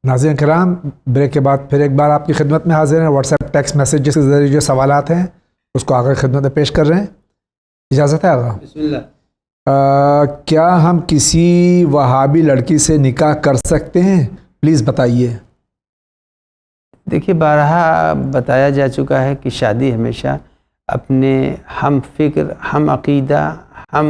ناظرین کرام، بریک کے بعد پھر ایک بار آپ کی خدمت میں حاضر ہیں. واٹس ایپ ٹیکسٹ میسیجز کے ذریعے جو سوالات ہیں اس کو آگے خدمت میں پیش کر رہے ہیں. اجازت ہے آغا؟ بسم اللہ. کیا ہم کسی وہابی لڑکی سے نکاح کر سکتے ہیں؟ پلیز بتائیے. دیکھیے، بارہا بتایا جا چکا ہے کہ شادی ہمیشہ اپنے ہم فکر، ہم عقیدہ، ہم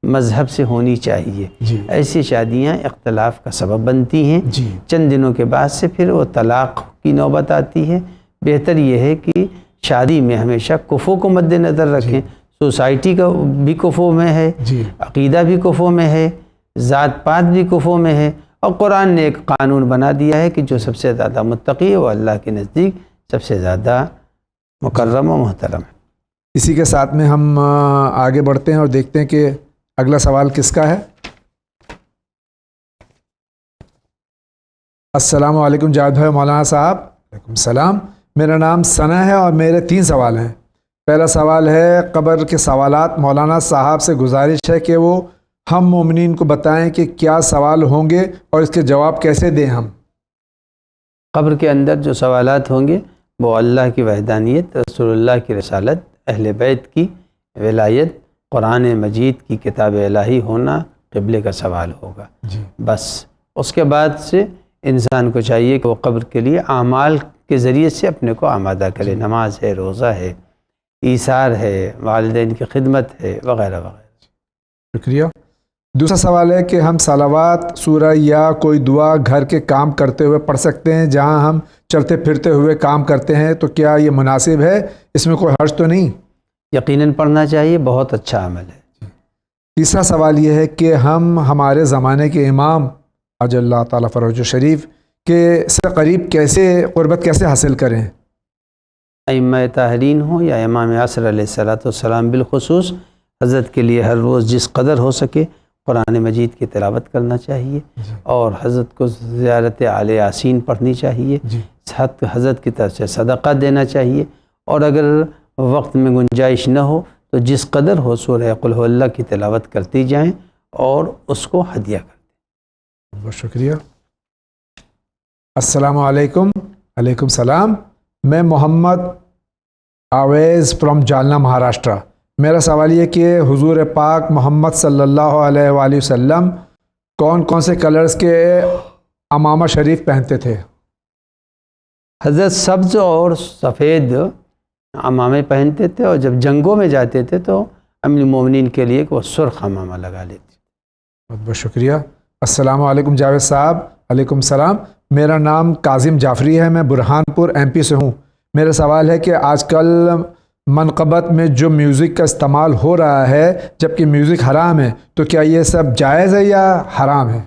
مذہب سے ہونی چاہیے. جی ایسی شادیاں اختلاف کا سبب بنتی ہیں. جی چند دنوں کے بعد سے پھر وہ طلاق کی نوبت آتی ہے. بہتر یہ ہے کہ شادی میں ہمیشہ کفو کو مد نظر رکھیں. سوسائٹی کا بھی کفو میں ہے، جی عقیدہ بھی کفو میں ہے، ذات پات بھی کفو میں ہے، اور قرآن نے ایک قانون بنا دیا ہے کہ جو سب سے زیادہ متقی ہے وہ اللہ کے نزدیک سب سے زیادہ مکرم و محترم ہے. اسی کے ساتھ میں ہم آگے بڑھتے ہیں اور دیکھتے ہیں کہ اگلا سوال کس کا ہے. السلام علیکم جاوید بھائی مولانا صاحب. وعلیکم السلام. میرا نام ثنا ہے اور میرے 3 سوال ہیں. پہلا سوال ہے، قبر کے سوالات مولانا صاحب سے گزارش ہے کہ وہ ہم مومنین کو بتائیں کہ کیا سوال ہوں گے اور اس کے جواب کیسے دیں ہم. قبر کے اندر جو سوالات ہوں گے وہ اللہ کی وحدانیت، رسول اللہ کی رسالت، اہل بیت کی ولایت، قرآن مجید کی کتاب الہی ہونا، قبلے کا سوال ہوگا. جی بس اس کے بعد سے انسان کو چاہیے کہ وہ قبر کے لیے اعمال کے ذریعے سے اپنے کو آمادہ کرے. نماز ہے، روزہ ہے، ایثار ہے، والدین کی خدمت ہے، وغیرہ وغیرہ. شکریہ. دوسرا سوال ہے کہ ہم صلوات، سورہ یا کوئی دعا گھر کے کام کرتے ہوئے پڑھ سکتے ہیں؟ جہاں ہم چلتے پھرتے ہوئے کام کرتے ہیں تو کیا یہ مناسب ہے؟ اس میں کوئی حرج تو نہیں؟ یقیناً پڑھنا چاہیے، بہت اچھا عمل ہے. تیسرا سوال یہ ہے کہ ہم ہمارے زمانے کے امام عجل اللہ تعالیٰ فرج شریف کے سے قریب کیسے قربت کیسے حاصل کریں؟ ائمہ طاہرین ہوں یا امام عصر علیہ السلام، بالخصوص حضرت کے لیے ہر روز جس قدر ہو سکے قرآن مجید کی تلاوت کرنا چاہیے، اور حضرت کو زیارت آل یاسین پڑھنی چاہیے. حضرت کی طرف سے صدقہ دینا چاہیے، اور اگر وقت میں گنجائش نہ ہو تو جس قدر ہو سورہ قل هو اللہ کی تلاوت کرتی جائیں اور اس کو ہدیہ کر دیں. بہت شکریہ. السلام علیکم. علیکم السلام. میں محمد آویز فرام جالنا، مہاراشٹرا. میرا سوال یہ کہ حضور پاک محمد صلی اللہ علیہ وآلہ وسلم کون کون سے کلرز کے عمامہ شریف پہنتے تھے؟ حضرت سبز اور سفید عمامے پہنتے تھے، اور جب جنگوں میں جاتے تھے تو امیر المومنین کے لیے وہ سرخ عمامہ لگا لیتے تھے. بہت بہت شکریہ. السلام علیکم جاوید صاحب. علیکم السلام. میرا نام کاظم جعفری ہے، میں برہان پور MP سے ہوں. میرا سوال ہے کہ آج کل منقبت میں جو میوزک کا استعمال ہو رہا ہے جبکہ میوزک حرام ہے، تو کیا یہ سب جائز ہے یا حرام ہے؟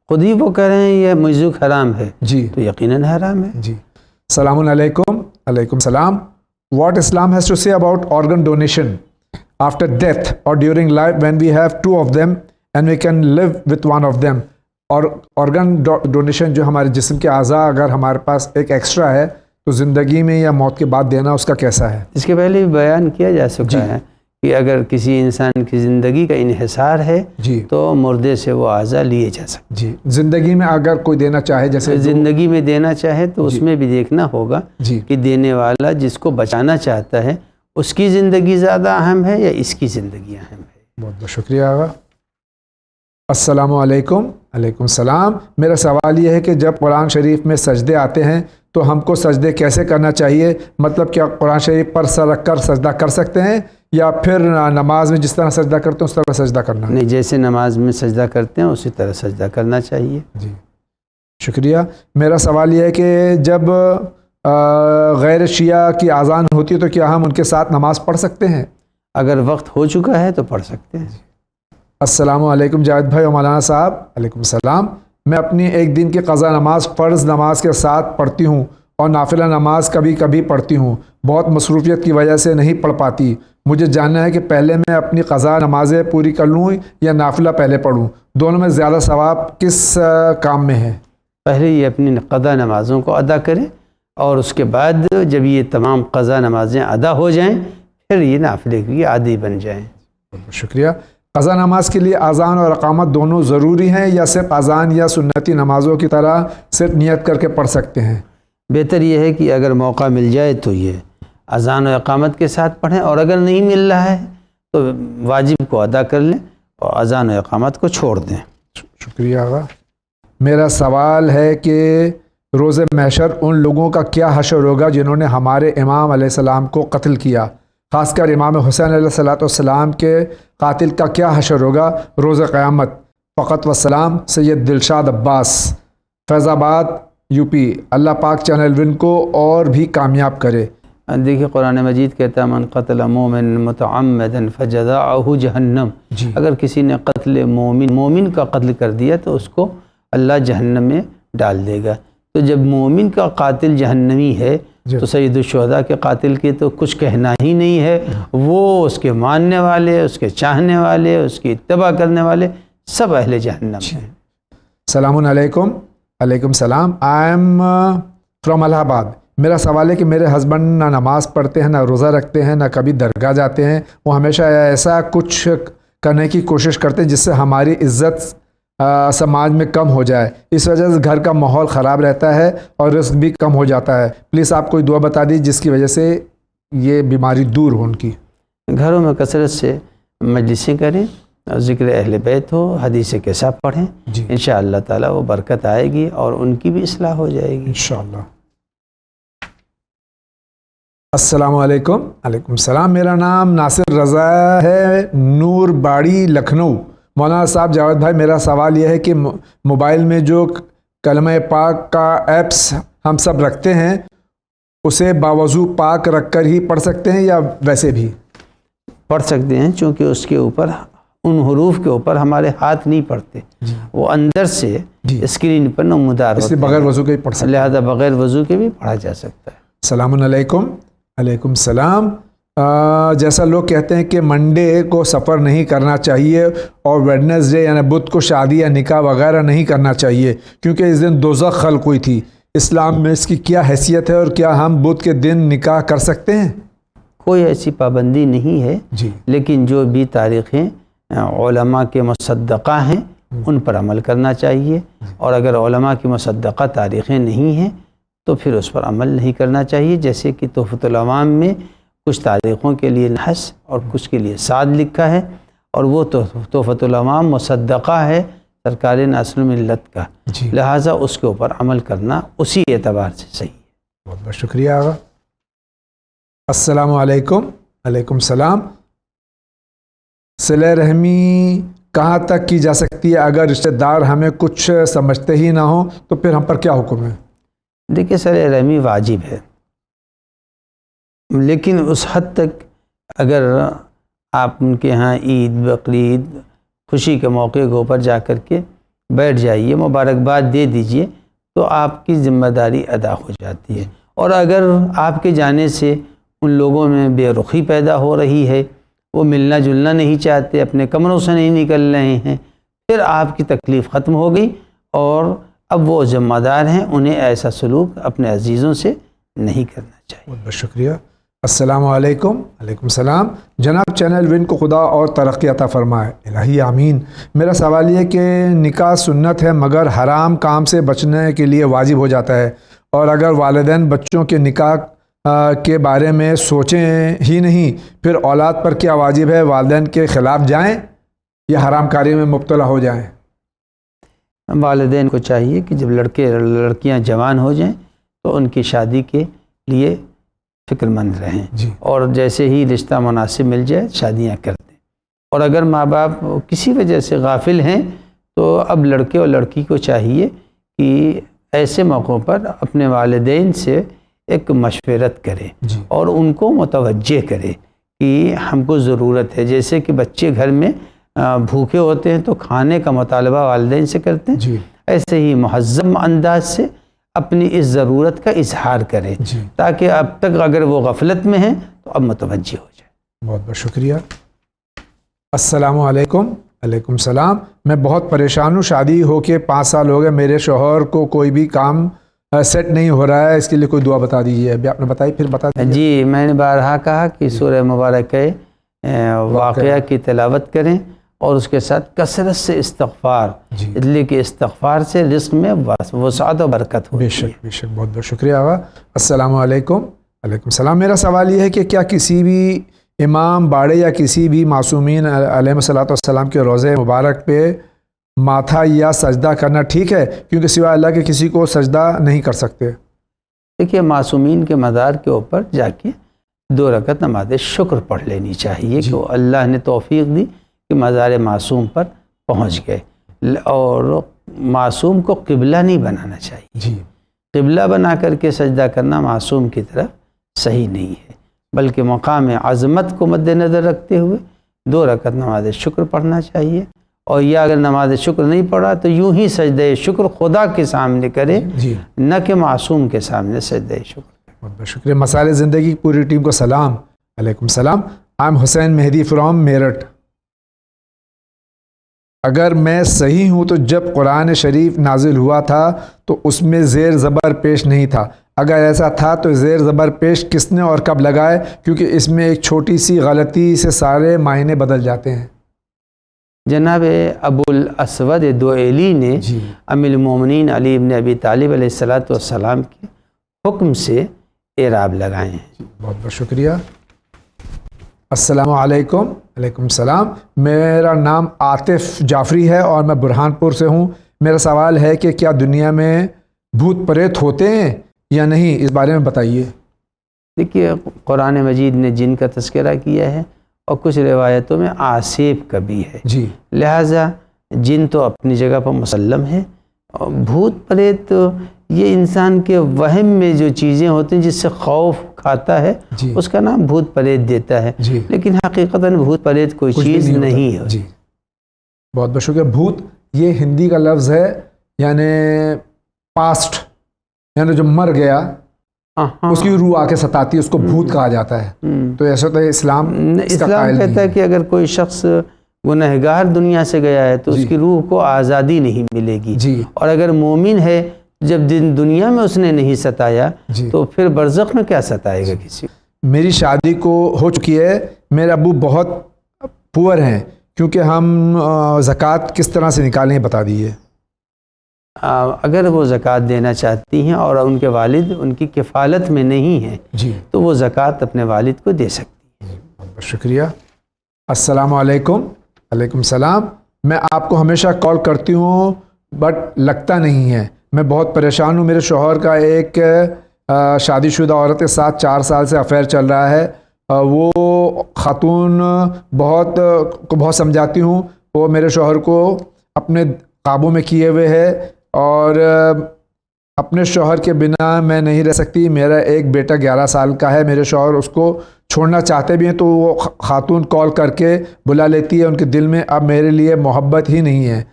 خود ہی وہ کہہ رہے ہیں یہ میوزک حرام ہے، جی تو یقیناً حرام ہے. جی. السلام علیکم. علیکم السلام. What Islam has to say about organ donation after death or during life when we have 2 of them and we can live with 1 of them؟ اور organ donation جو ہمارے جسم کے اعضاء اگر ہمارے پاس ایک ایکسٹرا ہے تو زندگی میں یا موت کے بعد دینا اس کا کیسا ہے؟ اس کے پہلے بھی بیان کیا جا سکتا ہے کہ اگر کسی انسان کی زندگی کا انحصار ہے تو مردے سے وہ اعضاء لیے جا سکتے. جی. زندگی میں اگر کوئی دینا چاہے، جیسے زندگی میں دینا چاہے تو اس میں بھی دیکھنا ہوگا کہ دینے والا جس کو بچانا چاہتا ہے اس کی زندگی زیادہ اہم ہے یا اس کی زندگی اہم ہے. بہت بہت شکریہ آغا. السلام علیکم. علیکم السلام. میرا سوال یہ ہے کہ جب قرآن شریف میں سجدے آتے ہیں تو ہم کو سجدے کیسے کرنا چاہیے؟ مطلب کیا قرآن شریف پر سر رکھ کر سجدہ کر سکتے ہیں یا پھر نماز میں جس طرح سجدہ کرتے ہیں اس طرح سجدہ کرنا؟ نہیں، جیسے نماز میں سجدہ کرتے ہیں اسی طرح سجدہ کرنا چاہیے. جی شکریہ. میرا سوال یہ ہے کہ جب غیر شیعہ کی اذان ہوتی ہے تو کیا ہم ان کے ساتھ نماز پڑھ سکتے ہیں؟ اگر وقت ہو چکا ہے تو پڑھ سکتے ہیں. السلام علیکم جاوید بھائی اور مولانا صاحب. علیکم السلام. میں اپنی ایک دن کی قضا نماز فرض نماز کے ساتھ پڑھتی ہوں اور نافلہ نماز کبھی کبھی پڑھتی ہوں. بہت مصروفیت کی وجہ سے نہیں پڑھ پاتی. مجھے جاننا ہے کہ پہلے میں اپنی قضا نمازیں پوری کر لوں یا نافلہ پہلے پڑھوں؟ دونوں میں زیادہ ثواب کس کام میں ہے؟ پہلے یہ اپنی قضا نمازوں کو ادا کریں اور اس کے بعد جب یہ تمام قضا نمازیں ادا ہو جائیں پھر یہ نافلے کی عادی بن جائیں. شکریہ. قضا نماز کے لیے اذان اور اقامت دونوں ضروری ہیں یا صرف اذان یا سنتی نمازوں کی طرح صرف نیت کر کے پڑھ سکتے ہیں؟ بہتر یہ ہے کہ اگر موقع مل جائے تو یہ اذان و اقامت کے ساتھ پڑھیں، اور اگر نہیں مل رہا ہے تو واجب کو ادا کر لیں اور اذان و اقامت کو چھوڑ دیں۔ شکریہ آقا۔ میرا سوال ہے کہ روز محشر ان لوگوں کا کیا حشر ہوگا جنہوں نے ہمارے امام علیہ السلام کو قتل کیا، خاص کر امام حسین علیہ السلام کے قاتل کا کیا حشر ہوگا روز قیامت؟ فقط وسلام، سید دلشاد عباس، فیض آباد، یو پی۔ اللہ پاک چینل ون کو اور بھی کامیاب کرے۔ دیکھیے قرآن مجید کہتا ہے من قتل مومن متعمدا فجزاؤہ جہنم۔ اگر کسی نے قتل مومن کا قتل کر دیا تو اس کو اللہ جہنم میں ڈال دے گا۔ تو جب مومن کا قاتل جہنمی ہے تو سید الشہداء کے قاتل کے تو کچھ کہنا ہی نہیں ہے، وہ اس کے ماننے والے، اس کے چاہنے والے، اس کی اتباع کرنے والے سب اہل جہنم ہیں۔ السلام علیکم۔ علیکم السلام۔ آئی ایم فرام الہ آباد۔ میرا سوال ہے کہ میرے ہسبینڈ نہ نماز پڑھتے ہیں، نہ روزہ رکھتے ہیں، نہ کبھی درگاہ جاتے ہیں۔ وہ ہمیشہ ایسا کچھ کرنے کی کوشش کرتے ہیں جس سے ہماری عزت سماج میں کم ہو جائے۔ اس وجہ سے گھر کا ماحول خراب رہتا ہے اور رزق بھی کم ہو جاتا ہے۔ پلیز آپ کوئی دعا بتا دیجیے جس کی وجہ سے یہ بیماری دور ہو ان کی۔ گھروں میں کثرت سے مجلسیں کریں، ذکر اہل بیت ہو، حدیث کیسا پڑھیں، انشاءاللہ تعالی وہ برکت آئے گی اور ان کی بھی اصلاح ہو جائے گی انشاءاللہ۔ السلام علیکم۔ علیکم السلام۔ میرا نام ناصر رضا ہے، نور باڑی، لکھنؤ۔ مولانا صاحب، جاوید بھائی، میرا سوال یہ ہے کہ موبائل میں جو کلمہ پاک کا ایپس ہم سب رکھتے ہیں اسے باوضو پاک رکھ کر ہی پڑھ سکتے ہیں یا ویسے بھی پڑھ سکتے ہیں؟ چونکہ اس کے اوپر ان حروف کے اوپر ہمارے ہاتھ نہیں پڑتے، وہ اندر سے اسکرین پر نمودار ہوتے ہیں، بغیر وضو کے ہی پڑھ سکتے ہیں، لہذا بغیر وضو کے بھی پڑھا جا سکتا ہے۔ السلام علیکم۔ علیکم السلام۔ جیسا لوگ کہتے ہیں کہ منڈے کو سفر نہیں کرنا چاہیے اور ویڈنسڈے یعنی بدھ کو شادی یا نکاح وغیرہ نہیں کرنا چاہیے کیونکہ اس دن دوزخ خلق ہوئی تھی، اسلام میں اس کی کیا حیثیت ہے اور کیا ہم بدھ کے دن نکاح کر سکتے ہیں؟ کوئی ایسی پابندی نہیں ہے، لیکن جو بھی تاریخیں علماء کے مصدقہ ہیں ان پر عمل کرنا چاہیے، اور اگر علماء کی مصدقہ تاریخیں نہیں ہیں تو پھر اس پر عمل نہیں کرنا چاہیے۔ جیسے کہ تحفۃ العوام میں کچھ تاریخوں کے لیے نحس اور کچھ کے لیے صاد لکھا ہے، اور وہ تحفۃ العوام مصدقہ ہے سرکار ناصر الملت کا، لہٰذا اس کے اوپر عمل کرنا اسی اعتبار سے صحیح ہے۔ بہت بہت شکریہ آقا۔ السلام علیکم۔ علیکم السلام۔ صلہ رحمی کہاں تک کی جا سکتی ہے؟ اگر رشتہ دار ہمیں کچھ سمجھتے ہی نہ ہوں تو پھر ہم پر کیا حکم ہے؟ دیکھیے صلہ رحمی واجب ہے، لیکن اس حد تک اگر آپ ان کے ہاں عید، بقرعید، خوشی کے موقع کے اوپر جا کر کے بیٹھ جائیے، مبارکباد دے دیجئے تو آپ کی ذمہ داری ادا ہو جاتی ہے۔ اور اگر آپ کے جانے سے ان لوگوں میں بے رخی پیدا ہو رہی ہے، وہ ملنا جلنا نہیں چاہتے، اپنے کمروں سے نہیں نکل رہے ہیں، پھر آپ کی تکلیف ختم ہو گئی اور اب وہ ذمہ دار ہیں، انہیں ایسا سلوک اپنے عزیزوں سے نہیں کرنا چاہیے۔ بہت بہت شکریہ۔ السلام علیکم۔ علیکم السلام۔ جناب چینل ون کو خدا اور ترقی عطا فرمائے، الہی آمین۔ میرا سوال یہ کہ نکاح سنت ہے مگر حرام کام سے بچنے کے لیے واجب ہو جاتا ہے، اور اگر والدین بچوں کے نکاح کے بارے میں سوچیں ہی نہیں پھر اولاد پر کیا واجب ہے؟ والدین کے خلاف جائیں یا حرام کاری میں مبتلا ہو جائیں؟ والدین کو چاہیے کہ جب لڑکیاں جوان ہو جائیں تو ان کی شادی کے لیے فکر مند رہیں، اور جیسے ہی رشتہ مناسب مل جائے شادیاں کر دیں۔ اور اگر ماں باپ کسی وجہ سے غافل ہیں تو اب لڑکے اور لڑکی کو چاہیے کہ ایسے موقعوں پر اپنے والدین سے ایک مشورت کرے اور ان کو متوجہ کرے کہ ہم کو ضرورت ہے۔ جیسے کہ بچے گھر میں بھوکے ہوتے ہیں تو کھانے کا مطالبہ والدین سے کرتے ہیں، ایسے ہی مہذب انداز سے اپنی اس ضرورت کا اظہار کرے تاکہ اب تک اگر وہ غفلت میں ہیں تو اب متوجہ ہو جائے۔ بہت بہت شکریہ۔ السلام علیکم۔ علیکم السلام۔ میں بہت پریشان ہوں، شادی ہو کے 5 سال ہو گئے، میرے شوہر کو کوئی بھی کام سیٹ نہیں ہو رہا ہے، اس کے لیے کوئی دعا بتا دیجیے۔ ابھی آپ نے بتائی، پھر بتا دیجیے۔ جی، میں نے بارہا کہا کہ سورہ مبارکہ واقعہ کی تلاوت کریں اور اس کے ساتھ کثرت سے استغفار، جی اس لیے کہ استغفار سے رزق میں وسعت و برکت ہوتی بے ہے۔ شک بے شک، بہت بہت شکریہ آغا۔ السلام علیکم۔ وعلیکم السلام۔ میرا سوال یہ ہے کہ کیا کسی بھی امام باڑے یا کسی بھی معصومین علیہ الصلوۃ والسلام کے روضے مبارک پہ ماتھا یا سجدہ کرنا ٹھیک ہے، کیونکہ سوائے اللہ کے کسی کو سجدہ نہیں کر سکتے؟ دیکھیے معصومین کے مزار کے اوپر جا کے 2 رکعت نماز شکر پڑھ لینی چاہیے کہ اللہ نے توفیق دی کہ مزار معصوم پر پہنچ گئے، اور معصوم کو قبلہ نہیں بنانا چاہیے۔ جی قبلہ بنا کر کے سجدہ کرنا معصوم کی طرف صحیح نہیں ہے، بلکہ مقام عظمت کو مد نظر رکھتے ہوئے 2 رکعت نماز شکر پڑھنا چاہیے، اور یا اگر نماز شکر نہیں پڑھا تو یوں ہی سجدہ شکر خدا کے سامنے کرے، جی نہ کہ معصوم کے سامنے سجدہ شکر۔ بہت بہت شکریہ۔ مسائل زندگی کی پوری ٹیم کو سلام۔ علیکم السلام۔ I am Hussain Mehdi from Meerut. اگر میں صحیح ہوں تو جب قرآن شریف نازل ہوا تھا تو اس میں زیر زبر پیش نہیں تھا، اگر ایسا تھا تو زیر زبر پیش کس نے اور کب لگائے؟ کیونکہ اس میں ایک چھوٹی سی غلطی سے سارے معنی بدل جاتے ہیں۔ جناب ابو الاسود دوئیلی نے جی ام المومنین علی ابن ابی طالب علیہ السلام کے حکم سے اعراب لگائے ہیں۔ بہت بہت شکریہ۔ السلام علیکم۔ وعلیکم السلام۔ میرا نام عاطف جعفری ہے اور میں برہان پور سے ہوں۔ میرا سوال ہے کہ کیا دنیا میں بھوت پریت ہوتے ہیں یا نہیں، اس بارے میں بتائیے۔ دیکھیے قرآن مجید نے جن کا تذکرہ کیا ہے، اور کچھ روایتوں میں آسیب کا بھی ہے، جی لہٰذا جن تو اپنی جگہ پر مسلم ہے، اور بھوت پریت یہ انسان کے وہم میں جو چیزیں ہوتی ہیں جس سے خوف کھاتا ہے، جی اس کا نام بھوت پریت دیتا ہے، جی لیکن حقیقتاً بھوت پریت کوئی کچھ بھی چیز ہوتا۔ نہیں ہے۔ جی بہت بہت شکریہ۔ بھوت یہ ہندی کا لفظ ہے، یعنی پاسٹ، یعنی جو مر گیا ہاں، اس کی روح آ کے ستاتی ہے، اس کو بھوت کہا جاتا ہے۔ تو ایسا تو اسلام اس کا اسلام قائل نہیں کہتا ہے کہ اگر کوئی شخص گنہگار دنیا سے گیا ہے تو جی اس کی روح کو آزادی نہیں ملے گی، جی اور اگر مومن ہے جب دنیا میں اس نے نہیں ستایا جی۔ تو پھر برزخ میں کیا ستائے گا کسی کو؟ میری شادی کو ہو چکی ہے، میرے ابو بہت پور ہیں، کیونکہ ہم زکوٰۃ کس طرح سے نکالیں بتا دیجیے۔ اگر وہ زکوٰۃ دینا چاہتی ہیں اور ان کے والد ان کی کفالت میں نہیں ہیں جی تو وہ زکوٰۃ اپنے والد کو دے سکتی ہیں۔ بہت بہت شکریہ۔ السلام علیکم۔ وعلیکم السلام۔ میں آپ کو ہمیشہ کال کرتی ہوں بٹ لگتا نہیں ہے، میں بہت پریشان ہوں۔ میرے شوہر کا ایک شادی شدہ عورت کے ساتھ 4 سال سے افیئر چل رہا ہے۔ وہ خاتون بہت سمجھاتی ہوں، وہ میرے شوہر کو اپنے قابو میں کیے ہوئے ہے، اور اپنے شوہر کے بنا میں نہیں رہ سکتی۔ میرا ایک بیٹا 11 سال کا ہے، میرے شوہر اس کو چھوڑنا چاہتے بھی ہیں تو وہ خاتون کال کر کے بلا لیتی ہے، ان کے دل میں اب میرے لیے محبت ہی نہیں ہے،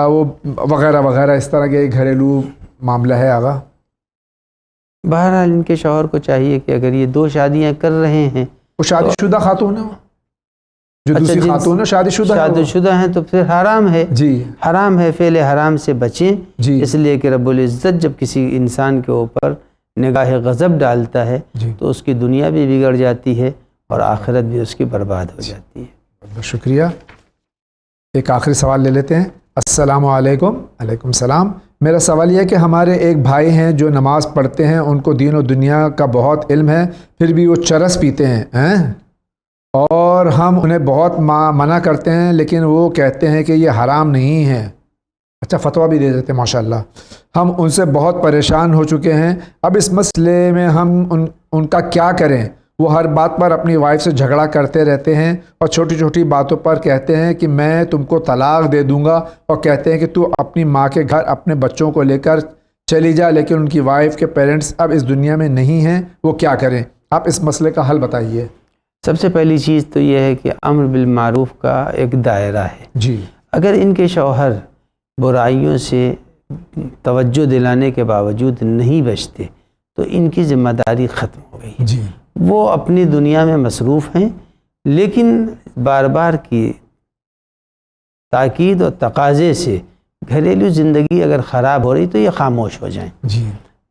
وہ وغیرہ وغیرہ، اس طرح کے گھریلو معاملہ ہے آغا۔ بہرحال ان کے شوہر کو چاہیے کہ اگر یہ 2 شادیاں کر رہے ہیں، وہ شادی شدہ خاتون ہے، جو دوسری خاتون ہے شادی شدہ ہے وہ۔ شادی شدہ ہیں تو پھر حرام ہے، جی حرام ہے، فعل حرام سے بچیں، جی اس لیے کہ رب العزت جب کسی انسان کے اوپر نگاہ غضب ڈالتا ہے جی۔ تو اس کی دنیا بھی بگڑ جاتی ہے اور آخرت بھی اس کی برباد ہو جاتی ہے۔ بہت بہت شکریہ۔ ایک آخری سوال لے لیتے ہیں۔ السلام علیکم۔ وعلیکم السلام۔ میرا سوال یہ ہے کہ ہمارے ایک بھائی ہیں جو نماز پڑھتے ہیں، ان کو دین و دنیا کا بہت علم ہے، پھر بھی وہ چرس پیتے ہیں اور ہم انہیں بہت منع کرتے ہیں، لیکن وہ کہتے ہیں کہ یہ حرام نہیں ہے۔ اچھا فتویٰ بھی دے دیتے ہیں، ماشاء اللہ۔ ہم ان سے بہت پریشان ہو چکے ہیں، اب اس مسئلے میں ہم ان کا کیا کریں؟ وہ ہر بات پر اپنی وائف سے جھگڑا کرتے رہتے ہیں اور چھوٹی چھوٹی باتوں پر کہتے ہیں کہ میں تم کو طلاق دے دوں گا، اور کہتے ہیں کہ تو اپنی ماں کے گھر اپنے بچوں کو لے کر چلی جا، لیکن ان کی وائف کے پیرنٹس اب اس دنیا میں نہیں ہیں، وہ کیا کریں؟ آپ اس مسئلے کا حل بتائیے۔ سب سے پہلی چیز تو یہ ہے کہ امر بالمعروف کا ایک دائرہ ہے۔ جی اگر ان کے شوہر برائیوں سے توجہ دلانے کے باوجود نہیں بچتے تو ان کی ذمہ داری ختم ہو گئی۔ جی وہ اپنی دنیا میں مصروف ہیں، لیکن بار بار کی تاکید اور تقاضے سے گھریلو زندگی اگر خراب ہو رہی تو یہ خاموش ہو جائیں۔ جی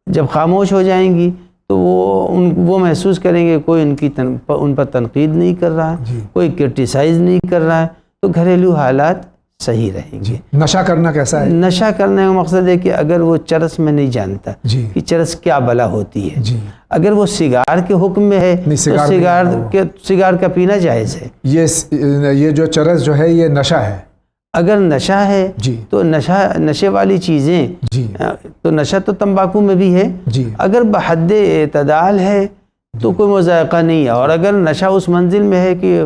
جب خاموش ہو جائیں گی تو وہ محسوس کریں گے کوئی ان پر تنقید نہیں کر رہا ہے، جی کوئی کرٹیسائز نہیں کر رہا ہے، تو گھریلو حالات صحیح رہیں گے۔ نشہ کرنا کیسا ہے؟ نشہ کرنے کا مقصد ہے کہ اگر وہ چرس میں نہیں جانتا جی کہ چرس کیا بلا ہوتی ہے، جی، اگر وہ سگار کے حکم میں ہے تو سگار کا پینا جائز ہے۔ یہ جو چرس جو ہے یہ نشہ ہے۔ اگر نشہ ہے جی تو نشے والی چیزیں، جی تو نشہ تو تمباکو میں بھی ہے، جی اگر بحد اعتدال ہے تو کوئی مذائقہ نہیں ہے، اور اگر نشہ اس منزل میں ہے کہ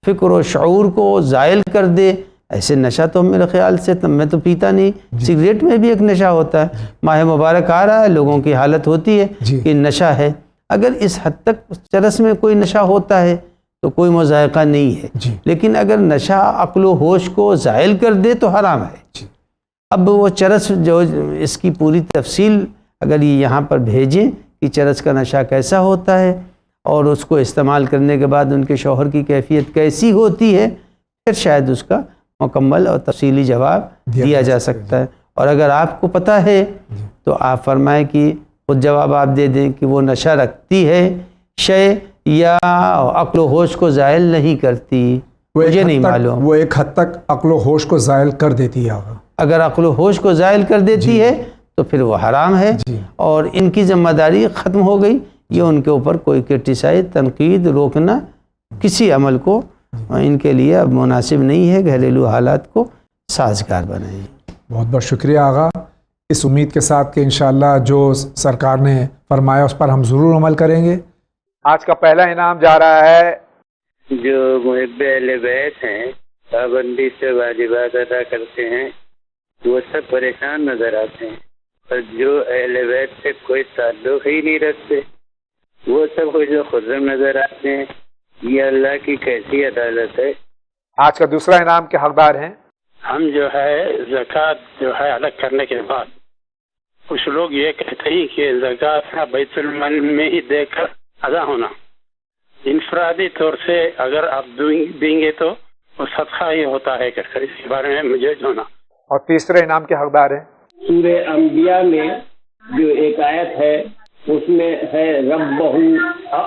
فکر و شعور کو زائل کر دے، ایسے نشہ تو میرے خیال سے میں تو پیتا نہیں۔ سگریٹ میں بھی ایک نشہ ہوتا ہے، ماہ مبارک آ رہا ہے، لوگوں کی حالت ہوتی ہے جی کہ نشہ ہے، اگر اس حد تک چرس میں کوئی نشہ ہوتا ہے تو کوئی مذائقہ نہیں ہے، جی لیکن اگر نشہ عقل و ہوش کو زائل کر دے تو حرام ہے۔ جی اب وہ چرس جو اس کی پوری تفصیل اگر یہ یہاں پر بھیجیں کہ چرس کا نشہ کیسا ہوتا ہے اور اس کو استعمال کرنے کے بعد ان کے شوہر کی کیفیت کیسی ہوتی ہے، پھر شاید اس کا مکمل اور تفصیلی جواب دیا جا سکتا ہے۔ اور اگر آپ کو پتہ ہے تو آپ فرمائیں کہ خود جواب آپ دے دیں کہ وہ نشہ رکھتی ہے شے یا عقل و ہوش کو زائل نہیں کرتی، مجھے نہیں معلوم۔ وہ ایک حد تک عقل و ہوش کو زائل کر دیتی ہے۔ اگر عقل و ہوش کو زائل کر دیتی ہے تو پھر وہ حرام ہے، اور ان کی ذمہ داری ختم ہو گئی۔ یہ ان کے اوپر کوئی کرٹیسائز، تنقید، روکنا کسی عمل کو ان کے لیے اب مناسب نہیں ہے۔ گھریلو حالات کو سازگار بنائیں۔ بہت بہت شکریہ آغا، اس امید کے ساتھ کہ انشاءاللہ جو سرکار نے فرمایا اس پر ہم ضرور عمل کریں گے۔ آج کا پہلا انعام جا رہا ہے جو محب اہل بیت ہیں، پابندی سے واجبات ادا کرتے ہیں، وہ سب پریشان نظر آتے ہیں، اور جو اہل بیت سے کوئی تعلق ہی نہیں رکھتے وہ سب کچھ خرم نظر آتے ہیں۔ یہ اللہ کی کیسی عدالت ہے۔ آج کا دوسرا انعام کے حقدار ہیں ہم جو ہے زکوٰۃ جو ہے الگ کرنے کے بعد کچھ لوگ یہ کہتے ہیں کہ زکوٰۃ بیت المال میں ہی دے کر ادا ہونا، انفرادی طور سے اگر آپ دیں گے تو وہ صدقہ ہی ہوتا ہے، کہ اس کے بارے میں مجھے ہونا۔ اور تیسرے انعام کے حقدار ہیں سورہ انبیاء میں جو ایک آیت ہے اس میں ہے ربہ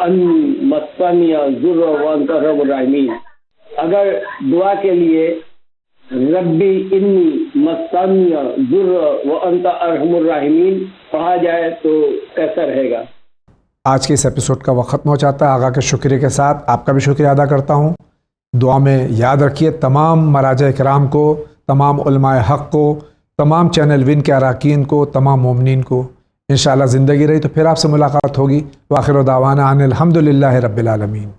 ان مسنی الضر وانت ارحم الراحمین۔ اگر دعا کے لیے ربی انی مسنی الضر وانت ارحم الراحمین پڑھا جائے تو کیسا رہے گا؟ آج کے اس ایپیسوڈ کا وقت ختم ہو جاتا ہے۔ آغا کے شکریہ کے ساتھ آپ کا بھی شکریہ ادا کرتا ہوں۔ دعا میں یاد رکھیے تمام مراجع کرام کو، تمام علماء حق کو، تمام چینل ون کے اراکین کو، تمام مومنین کو۔ انشاءاللہ زندگی رہی تو پھر آپ سے ملاقات ہوگی۔ وآخر دعوانا ان الحمدللہ رب العالمین۔